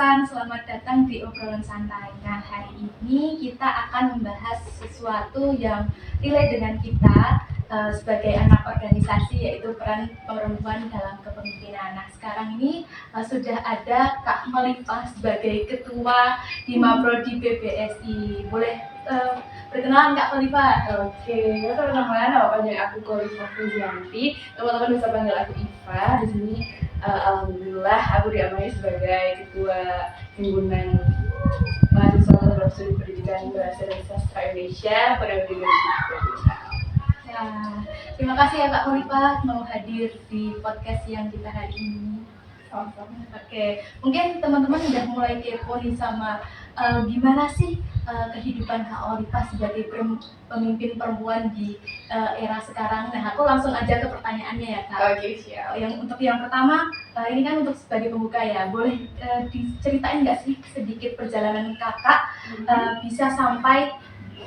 teman-teman, selamat datang di obrolan santai. Nah, hari ini kita akan membahas sesuatu yang relate dengan kita sebagai anak organisasi, yaitu peran perempuan dalam kepemimpinan. Nah, sekarang ini sudah ada Kak Khalifah sebagai Ketua Hima Prodi PBSI. Boleh perkenalan Kak Khalifah? Oke, teman-teman, namanya aku Khalifah Fuzianti. Teman-teman bisa panggil aku Iva. Di sini alhamdulillah aku diamani sebagai ketua himpunan mahasiswa program studi pendidikan bahasa dan sastra Indonesia pada periode 2020. Nah, terima kasih ya Kak Khalifah mau hadir di podcast yang kita hari ini. Oke, mungkin teman-teman udah mulai kepo nih sama gimana sih kehidupan Kak Khalifah sebagai pemimpin perempuan di era sekarang. Nah, aku langsung aja ke pertanyaannya ya Kak. Oke, siap. Untuk yang pertama, ini kan untuk sebagai pembuka ya, boleh diceritain nggak sih sedikit perjalanan kakak bisa sampai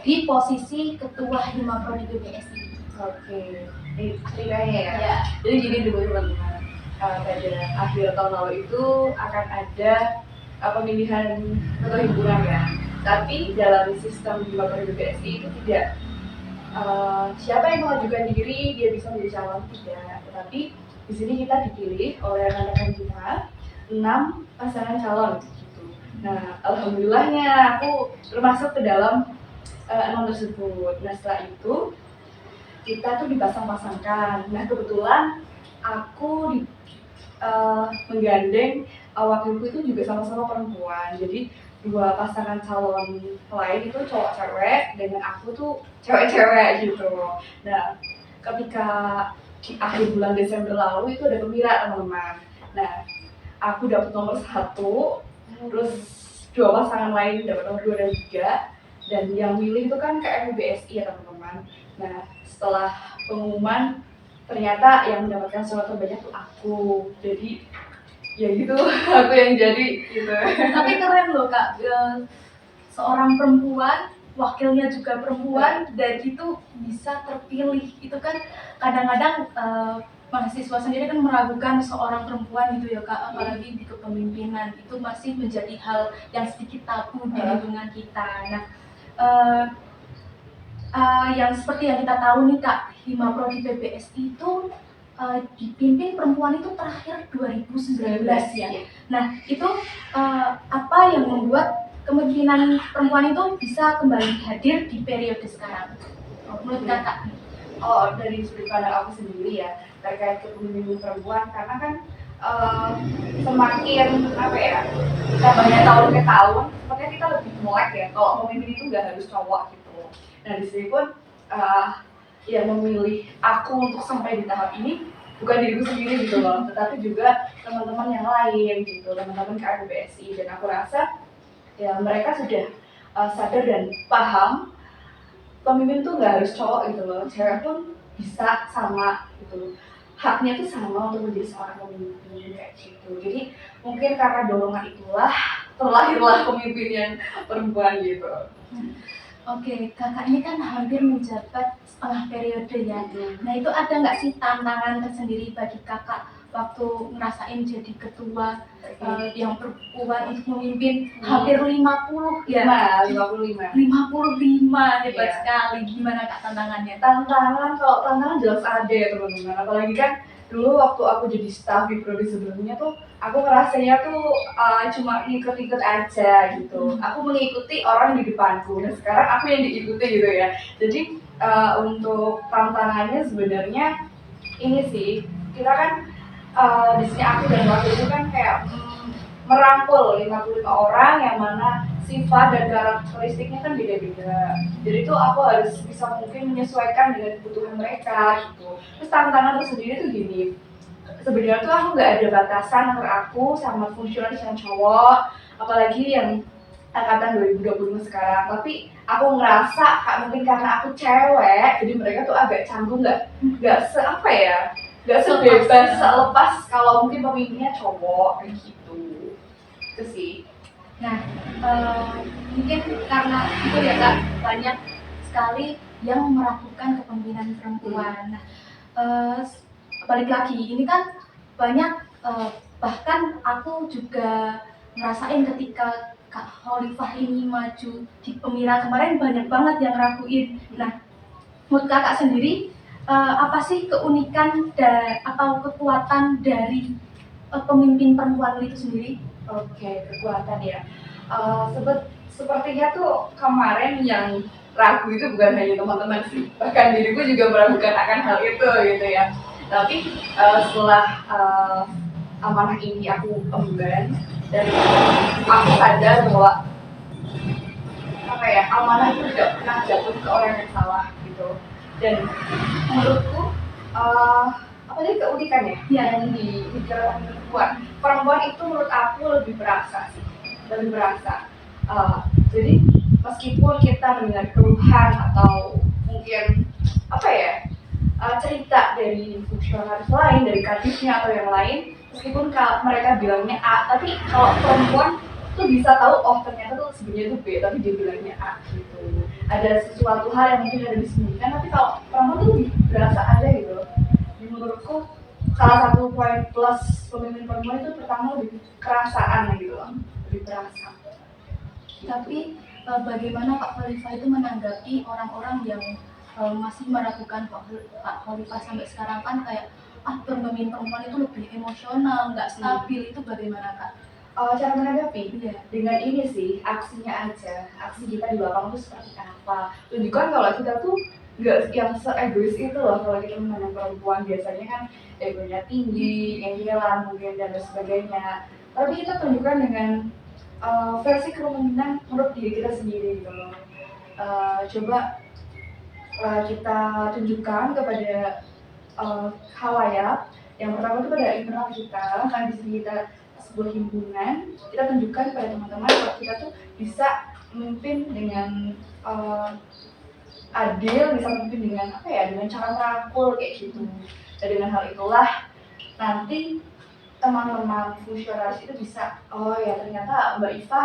di posisi ketua Hima Prodi PBSI? Oke, ini ceritanya ya. Jadi gini dulu teman-teman, pada akhir tahun lalu itu akan ada pemilihan ketua himpunan ya. Tapi dalam sistem di PBSI itu tidak siapa yang mengajukan diri dia bisa menjadi calon, tidak. Tetapi di sini kita dipilih oleh rekan-rekan kita 6 pasangan calon gitu. Nah, alhamdulillahnya aku termasuk ke dalam 6 tersebut. Nah, setelah itu kita tuh dipasang-pasangkan. Nah, kebetulan aku menggandeng wakilku itu juga sama-sama perempuan. Jadi 2 pasangan calon lain itu cowok cewek, dengan aku tuh cewek-cewek gitu. Nah, ketika di akhir bulan Desember lalu itu ada pemilihan teman-teman. Nah, aku dapat nomor 1, terus 2 pasangan lain dapat nomor 2 dan 3, dan yang milih itu kan KMUBSI ya teman-teman. Nah, setelah pengumuman ternyata yang mendapatkan suara terbanyak tuh aku. Jadi ya gitu, aku yang jadi gitu. Tapi keren loh Kak, seorang perempuan, wakilnya juga perempuan, dan itu bisa terpilih. Itu kan kadang-kadang mahasiswa sendiri kan meragukan seorang perempuan gitu ya Kak, apalagi di kepemimpinan. Itu masih menjadi hal yang sedikit tabu di lingkungan kita. Nah, yang seperti yang kita tahu nih Kak, Hima Prodi PBSI itu dipimpin perempuan itu terakhir 2019 ya. Nah, itu apa yang membuat kemungkinan perempuan itu bisa kembali hadir di periode sekarang? Menurut kakak? Dari sudut pandang aku sendiri ya, terkait kepemimpinan perempuan, karena kan semakin apa ya, kita banyak tahun ke tahun, sepertinya kita lebih melek ya, kalau pemimpin itu nggak harus cowok gitu. Nah, di sini pun yang memilih aku untuk sampai di tahap ini bukan diriku sendiri gitu loh, tetapi juga teman-teman yang lain gitu, teman-teman KMUBSI. Dan aku rasa ya mereka sudah sadar dan paham pemimpin tuh nggak harus cowok gitu loh, cewek pun bisa sama gitu, haknya tuh sama untuk menjadi seorang pemimpin kayak gitu. Jadi mungkin karena dorongan itulah terlahirlah pemimpin yang perempuan gitu. Oke, kakak ini kan hampir menjabat setengah periode ya. Nah, itu ada nggak sih tantangan tersendiri bagi kakak waktu ngerasain jadi ketua yang perempuan untuk memimpin hampir 50 ya? 55, hebat sekali. Gimana Kak tantangannya? Kalau tantangan jelas ada ya teman-teman. Apalagi kan dulu waktu aku jadi staff di prodi sebelumnya tuh, aku ngerasanya tuh cuma ikut-ikut aja gitu. Aku mengikuti orang di depanku, dan sekarang aku yang diikuti gitu ya. Jadi untuk tantangannya sebenarnya ini sih, kita kan di sini aku dan waktu itu kan kayak merangkul 55 orang yang mana sifat dan karakteristiknya kan beda-beda. Jadi tuh aku harus bisa mungkin menyesuaikan dengan kebutuhan mereka gitu. Terus tantangan aku sendiri tuh gini, sebenarnya tuh aku nggak ada batasan antara aku sama fungsionalis yang cowok, apalagi yang angkatan 2025 sekarang. Tapi aku ngerasa mungkin karena aku cewek, jadi mereka tuh agak canggung, nggak seapa ya, nggak sebebas selepas kalau mungkin pemimpinnya cowok kayak gitu. Itu sih. Nah, mungkin karena itu ya Kak, banyak sekali yang meragukan kepemimpinan perempuan. Nah, balik lagi, ini kan banyak bahkan aku juga ngerasain ketika Kak Khalifah ini maju di Pemira kemarin banyak banget yang raguin. Nah, menurut kakak sendiri apa sih keunikan atau kekuatan dari pemimpin perempuan itu sendiri? Oke, kekuatan ya. Sepertinya tuh kemarin yang ragu itu bukan hanya teman-teman sih, bahkan diriku juga meragukan akan hal itu gitu ya. Tapi setelah amanah ini aku emban dan aku sadar bahwa apa ya, amanah itu tidak pernah jatuh ke orang yang salah gitu. Dan menurutku apa sih keunikannya yang di pikiran perempuan itu menurut aku lebih berasa sih, lebih berasa. Jadi meskipun kita mendengar keluhan atau mungkin apa ya, cerita dari fungsionaris lain, dari kadisnya atau yang lain, meskipun mereka bilangnya A, tapi kalau perempuan tuh bisa tahu oh ternyata tuh sebenarnya tuh B tapi dia bilangnya A gitu. Ada sesuatu hal yang mungkin ada disembunyikan, tapi kalau perempuan tuh lebih berasa aja gitu. Menurutku salah satu poin plus pemimpin perempuan itu pertama lebih kerasaan gitu loh, lebih terasa. Tapi bagaimana Kak Khalifah itu menanggapi orang-orang yang masih meragukan Kak Khalifah sampai sekarang, kan kayak pemimpin perempuan itu lebih emosional, nggak stabil, itu bagaimana Kak? Cara menanggapi dengan ini sih, aksinya aja, aksi kita di lapangan itu seperti apa, tunjukkan kalau kita tuh nggak yang se-egois itu loh. Kalau kita memandang perempuan biasanya kan egonya tinggi, ngeyelan mungkin dan sebagainya, tapi kita tunjukkan dengan versi kepemimpinan menurut diri kita sendiri gitu loh. Coba kita tunjukkan kepada halayak. Yang pertama itu pada internal kita, kan di sini kita sebuah himpunan, kita tunjukkan pada teman-teman kalau kita tuh bisa memimpin dengan adil, bisa memimpin dengan apa ya, dengan cara merangkul kayak gitu. Dan dengan hal itulah nanti teman-teman fungsionaris itu bisa, oh ya ternyata Mbak Iva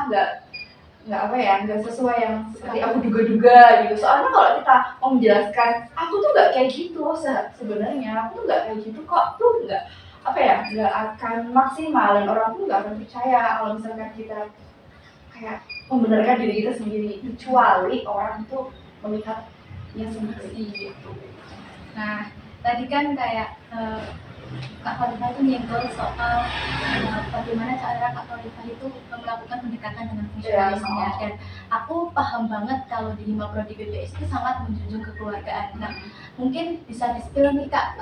nggak apa ya, nggak sesuai yang seperti aku duga-duga gitu. Soalnya kalau kita mau menjelaskan aku tuh nggak kayak gitu sebenarnya, aku tuh nggak kayak gitu kok, tuh nggak apa ya, nggak akan maksimal dan orang tuh nggak akan percaya kalau misalkan kita kayak membenarkan diri kita sendiri, kecuali orang itu melihatnya sendiri gitu. Nah, tadi kan kayak Kak Khalifah itu nyenggol soal bagaimana cara Kak Khalifah itu melakukan pendekatan dengan fungsionalisnya, dan aku paham banget kalau di Hima Prodi BPS itu sangat menjunjung kekeluargaan. Nah, mungkin bisa di-spill nih Kak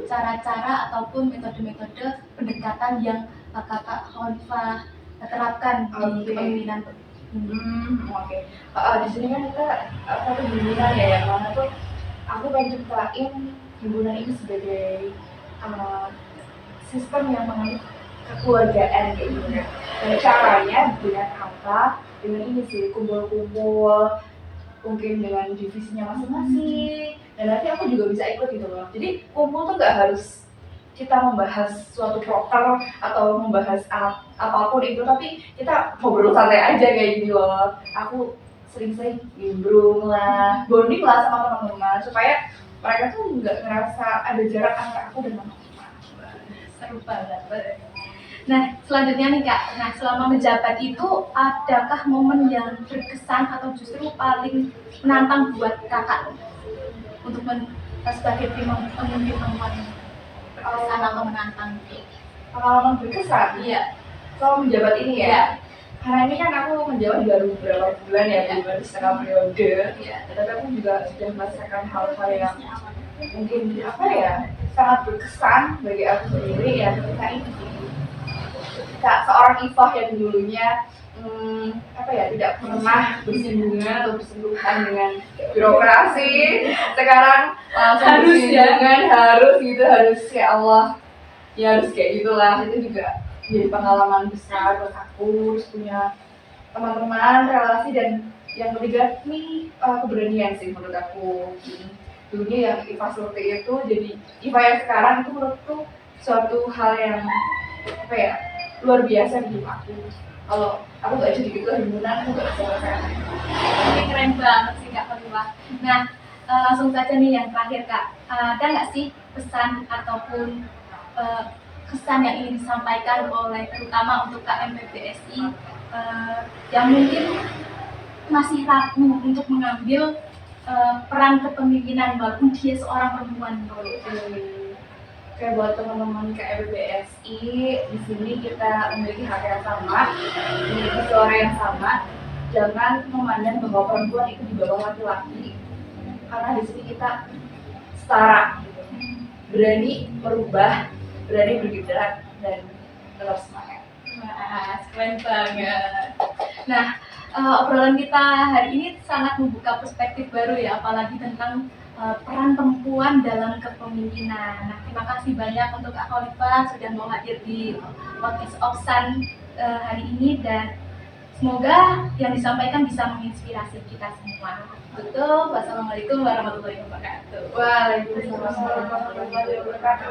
cara-cara ataupun metode-metode pendekatan yang Kak Khalifah terapkan di kepemimpinan. Oke. Di sini kan kita satu himpunan ya, yang mana tuh aku pengen ciptain himpunan ini sebagai sistem yang menganut kekeluargaan kayak gitu ya. Dan caranya dengan apa? Dengan ini sih, kumpul-kumpul, mungkin dengan divisinya masing-masing. Dan nanti aku juga bisa ikut gitu loh. Jadi kumpul tuh nggak harus kita membahas suatu proker atau membahas apapun itu, tapi kita ngobrol santai aja kayak gitu loh. Aku sering-sering nimbrung lah, bonding lah sama teman-teman supaya mereka tuh nggak ngerasa ada jarak antara aku dan teman-teman. Seru banget. Nah, selanjutnya nih Kak, nah selama menjabat itu adakah momen yang berkesan atau justru paling menantang buat Kakak untuk sebagai pemimpin perempuan? Berkesan atau menantang? Pengalaman berkesan? Iya. Selama menjabat ini ya? Karena ini kan aku menjabat baru beberapa bulan ya, baru setengah periode. Tapi aku juga sudah merasakan hal-hal yang mungkin apa ya, sangat berkesan bagi aku sendiri ya, ketika ini. Ketika seorang Ifah yang dulunya apa ya, tidak pernah bersinggungan atau bersentuhan dengan birokrasi, sekarang langsung bersinggungan, harus ya Allah, ya harus kayak gitulah. Itu juga jadi pengalaman besar buat aku, terus punya teman-teman, relasi, dan yang ketiga ini keberanian sih menurut aku. Dulunya yang Iva seperti itu, jadi Iva yang sekarang itu menurutku suatu hal yang apa ya, luar biasa di hidup aku. Kalau aku nggak jadi gitu himpunan, aku nggak bisa ngerasain. Ini keren banget sih Kak Khalifah. Nah, langsung saja nih yang terakhir Kak, ada nggak sih pesan ataupun kesan yang ingin disampaikan oleh terutama untuk KMPBSI yang mungkin masih ragu untuk mengambil peran kepemimpinan walaupun dia seorang perempuan. Oke, buat teman-teman KMPBSI, di sini kita memiliki hak yang sama, memiliki suara yang sama. Jangan memandang bahwa perempuan itu di bawah laki-laki, karena di sini kita setara, gitu. Berani merubah, berani bergerak, dan tetap semangat. Wah, keren banget. Nah, obrolan kita hari ini sangat membuka perspektif baru ya, apalagi tentang peran perempuan dalam kepemimpinan. Nah, terima kasih banyak untuk Kak Khalifa sudah mau hadir di podcast Oksan hari ini, dan semoga yang disampaikan bisa menginspirasi kita semua. Betul. Wassalamualaikum warahmatullahi wabarakatuh. Waalaikumsalam warahmatullahi wabarakatuh.